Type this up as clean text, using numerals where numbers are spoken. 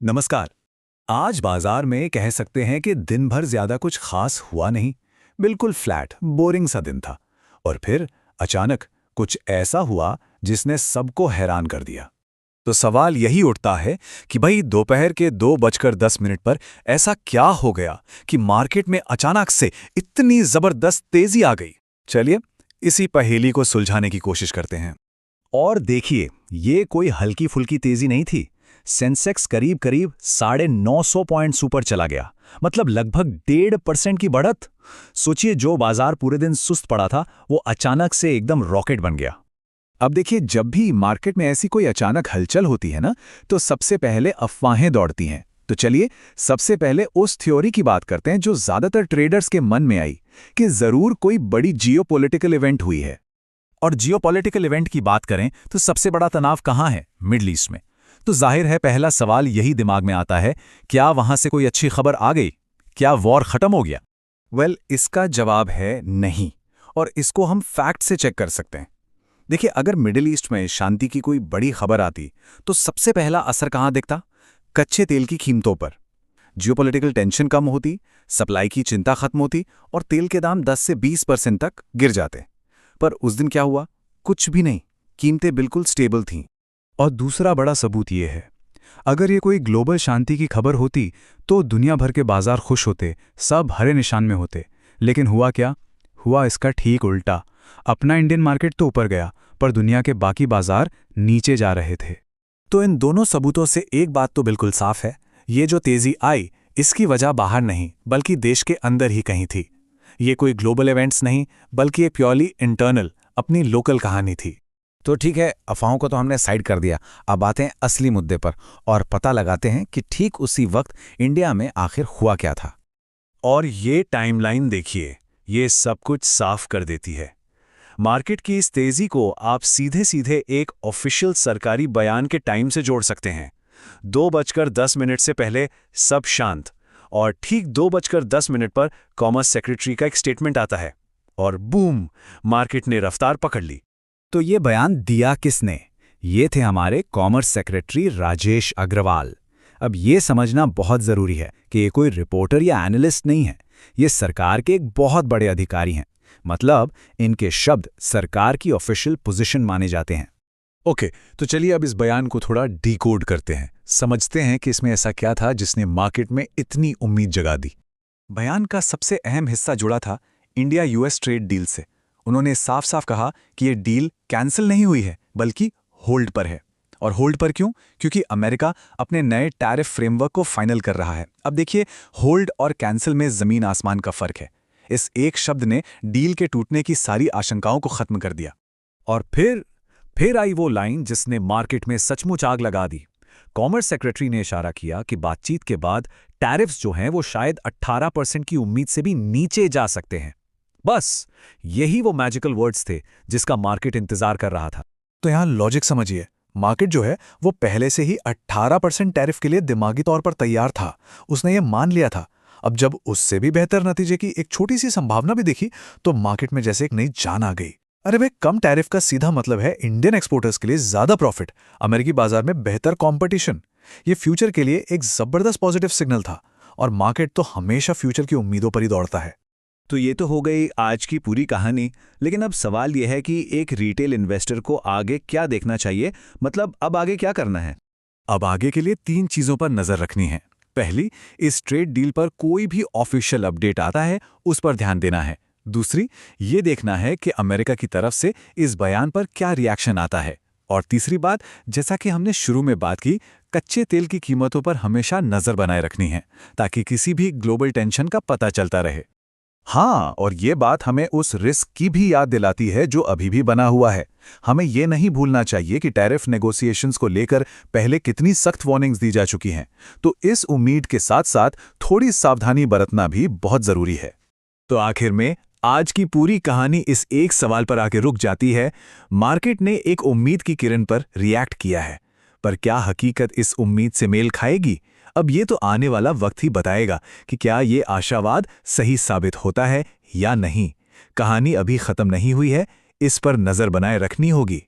नमस्कार। आज बाजार में कह सकते हैं कि दिन भर ज्यादा कुछ खास हुआ नहीं। बिल्कुल फ्लैट बोरिंग सा दिन था। और फिर अचानक कुछ ऐसा हुआ जिसने सबको हैरान कर दिया। तो सवाल यही उठता है कि भाई दोपहर के 2:10 पर ऐसा क्या हो गया कि मार्केट में अचानक से इतनी जबरदस्त तेजी आ गई। चलिए इसी पहेली को सुलझाने की कोशिश करते हैं। और देखिए, ये कोई हल्की फुल्की तेजी नहीं थी। सेंसेक्स करीब करीब 950 पॉइंट्स ऊपर चला गया, मतलब लगभग 1.5% की बढ़त। सोचिए, जो बाजार पूरे दिन सुस्त पड़ा था वो अचानक से एकदम रॉकेट बन गया। अब देखिए, जब भी मार्केट में ऐसी कोई अचानक हलचल होती है ना, तो सबसे पहले अफवाहें दौड़ती हैं। तो चलिए सबसे पहले उस थ्योरी की बात करते हैं जो ज्यादातर ट्रेडर्स के मन में आई, कि जरूर कोई बड़ी जियोपॉलिटिकल इवेंट हुई है। और जियोपॉलिटिकल इवेंट की बात करें तो सबसे बड़ा तनाव कहाँ है? मिडल ईस्ट में। तो जाहिर है पहला सवाल यही दिमाग में आता है, क्या वहां से कोई अच्छी खबर आ गई? क्या वॉर खत्म हो गया? इसका जवाब है नहीं। और इसको हम फैक्ट से चेक कर सकते हैं। देखिए, अगर मिडिल ईस्ट में शांति की कोई बड़ी खबर आती तो सबसे पहला असर कहां दिखता? कच्चे तेल की कीमतों पर। जियोपॉलिटिकल टेंशन कम होती, सप्लाई की चिंता खत्म होती और तेल के दाम 10 से 20% तक गिर जाते। पर उस दिन क्या हुआ? कुछ भी नहीं। कीमतें बिल्कुल स्टेबल थीं। और दूसरा बड़ा सबूत ये है, अगर ये कोई ग्लोबल शांति की खबर होती तो दुनिया भर के बाजार खुश होते, सब हरे निशान में होते। लेकिन हुआ क्या? हुआ इसका ठीक उल्टा। अपना इंडियन मार्केट तो ऊपर गया, पर दुनिया के बाकी बाजार नीचे जा रहे थे। तो इन दोनों सबूतों से एक बात तो बिल्कुल साफ है, ये जो तेजी आई इसकी वजह बाहर नहीं बल्कि देश के अंदर ही कहीं थी। ये कोई ग्लोबल इवेंट्स नहीं, बल्कि एक प्योरली इंटरनल, अपनी लोकल कहानी थी। तो ठीक है, अफवाहों को तो हमने साइड कर दिया। अब आते हैं असली मुद्दे पर और पता लगाते हैं कि ठीक उसी वक्त इंडिया में आखिर हुआ क्या था। और ये टाइमलाइन देखिए, ये सब कुछ साफ कर देती है। मार्केट की इस तेजी को आप सीधे सीधे एक ऑफिशियल सरकारी बयान के टाइम से जोड़ सकते हैं। 2:10 से पहले सब शांत, और ठीक 2:10 पर कॉमर्स सेक्रेटरी का एक स्टेटमेंट आता है और बूम, मार्केट ने रफ्तार पकड़ ली। तो ये बयान दिया किसने? ये थे हमारे कॉमर्स सेक्रेटरी राजेश अग्रवाल। अब ये समझना बहुत ज़रूरी है कि ये कोई रिपोर्टर या एनालिस्ट नहीं है, ये सरकार के एक बहुत बड़े अधिकारी हैं। मतलब इनके शब्द सरकार की ऑफिशियल पोजीशन माने जाते हैं। ओके, तो चलिए अब इस बयान को थोड़ा डिकोड करते हैं, समझते हैं कि इसमें ऐसा क्या था जिसने मार्केट में इतनी उम्मीद जगा दी। बयान का सबसे अहम हिस्सा जुड़ा था इंडिया यूएस ट्रेड डील से। उन्होंने साफ साफ कहा कि ये डील कैंसिल नहीं हुई है बल्कि होल्ड पर है। और होल्ड पर क्यों? क्योंकि अमेरिका अपने नए टैरिफ फ्रेमवर्क को फाइनल कर रहा है। अब देखिए, होल्ड और कैंसिल में जमीन आसमान का फर्क है। इस एक शब्द ने डील के टूटने की सारी आशंकाओं को खत्म कर दिया। और फिर आई वो लाइन जिसने मार्केट में सचमुच आग लगा दी। कॉमर्स सेक्रेटरी ने इशारा किया कि बातचीत के बाद टैरिफ्स जो हैं वो शायद 18% की उम्मीद से भी नीचे जा सकते हैं। बस यही वो मैजिकल वर्ड्स थे जिसका मार्केट इंतजार कर रहा था। तो यहां लॉजिक समझिए, मार्केट जो है वो पहले से ही 18% टैरिफ के लिए दिमागी तौर पर तैयार था। उसने ये मान लिया था। अब जब उससे भी बेहतर नतीजे की एक छोटी सी संभावना भी दिखी तो मार्केट में जैसे एक नई जान आ गई। अरे भाई, कम टैरिफ का सीधा मतलब है इंडियन एक्सपोर्टर्स के लिए ज्यादा प्रॉफिट, अमेरिकी बाजार में बेहतर कंपटीशन। ये फ्यूचर के लिए एक जबरदस्त पॉजिटिव सिग्नल था। और मार्केट तो हमेशा फ्यूचर की उम्मीदों पर ही दौड़ता है। तो ये तो हो गई आज की पूरी कहानी। लेकिन अब सवाल यह है कि एक रिटेल इन्वेस्टर को आगे क्या देखना चाहिए, मतलब अब आगे क्या करना है? अब आगे के लिए 3 चीजों पर नजर रखनी है। पहली, इस ट्रेड डील पर कोई भी ऑफिशियल अपडेट आता है उस पर ध्यान देना है। दूसरी, ये देखना है कि अमेरिका की तरफ से इस बयान पर क्या रिएक्शन आता है। और तीसरी बात, जैसा कि हमने शुरू में बात की, कच्चे तेल की कीमतों पर हमेशा नजर बनाए रखनी है ताकि किसी भी ग्लोबल टेंशन का पता चलता रहे। हाँ, और ये बात हमें उस रिस्क की भी याद दिलाती है जो अभी भी बना हुआ है। हमें ये नहीं भूलना चाहिए कि टैरिफ नेगोशिएशंस को लेकर पहले कितनी सख्त वार्निंग्स दी जा चुकी हैं। तो इस उम्मीद के साथ साथ थोड़ी सावधानी बरतना भी बहुत जरूरी है। तो आखिर में आज की पूरी कहानी इस एक सवाल पर आके रुक जाती है। मार्केट ने एक उम्मीद की किरण पर रिएक्ट किया है, पर क्या हकीकत इस उम्मीद से मेल खाएगी? अब ये तो आने वाला वक्त ही बताएगा कि क्या ये आशावाद सही साबित होता है या नहीं। कहानी अभी खत्म नहीं हुई है, इस पर नजर बनाए रखनी होगी।